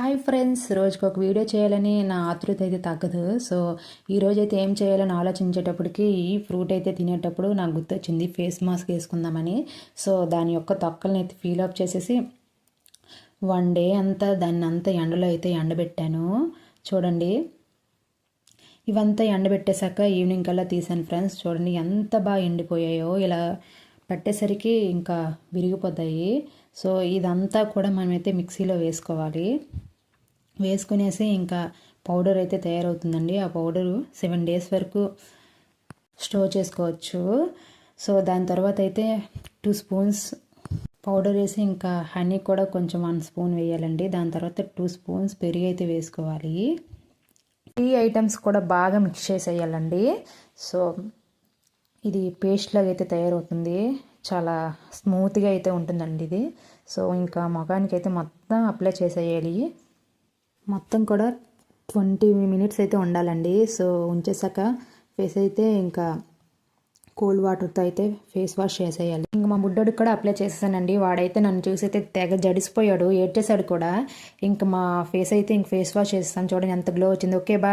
Hi friends, రోజుకి ఒక video చేయాలని నా ఆతృత అయితే తగ్గదు. సో ఈరోజైతే ఏం చేయాలని ఆలోచించేటప్పటికి ఈ ఫ్రూట్ అయితే తినేటప్పుడు నాకు గుర్తొచ్చింది ఫేస్ మాస్క్ వేసుకుందామని. సో దాని యొక్క తొక్కల్ని అయితే ఫీల్ అప్ చేసేసి వన్ డే అంతా దాన్ని అంతా ఎండలో అయితే ఎండబెట్టాను. చూడండి, ఇవంతా ఎండబెట్టేశాక ఈవినింగ్ కల్లా తీసాను ఫ్రెండ్స్. చూడండి ఎంత బాగా ఎండిపోయాయో. ఇలా పట్టేసరికి ఇంకా విరిగిపోతాయి. సో ఇదంతా కూడా మనమైతే మిక్సీలో వేసుకునేసి ఇంకా పౌడర్ అయితే తయారవుతుందండి. ఆ పౌడరు 7 days వరకు స్టోర్ చేసుకోవచ్చు. సో దాని తర్వాత అయితే 2 spoons పౌడర్ వేసి ఇంకా హనీ కూడా కొంచెం 1 spoon వేయాలండి. దాని తర్వాత 2 spoons పెరుగు అయితే వేసుకోవాలి. ఈ ఐటమ్స్ కూడా బాగా మిక్స్ చేసేయాలండి. సో ఇది పేస్ట్ లాగా అయితే తయారవుతుంది. చాలా స్మూత్గా అయితే ఉంటుందండి ఇది. సో ఇంకా ముఖానికి అయితే మొత్తం అప్లై చేసేయాలి. మొత్తం కూడా 20 minutes అయితే ఉండాలండి. సో ఉంచేసాక ఫేస్ అయితే ఇంకా కోల్డ్ వాటర్తో అయితే ఫేస్ వాష్ చేసేయాలి. ఇంకా మా బుడ్డోడికి కూడా అప్లై చేసేసానండి. వాడైతే నన్ను చూసి అయితే తెగ జడిసిపోయాడు, ఏడ్చేసాడు కూడా. ఇంకా మా ఫేస్ అయితే ఇంక ఫేస్ వాష్ చేసేసాను. చూడండి ఎంత గ్లో వచ్చింది. Okay, bye.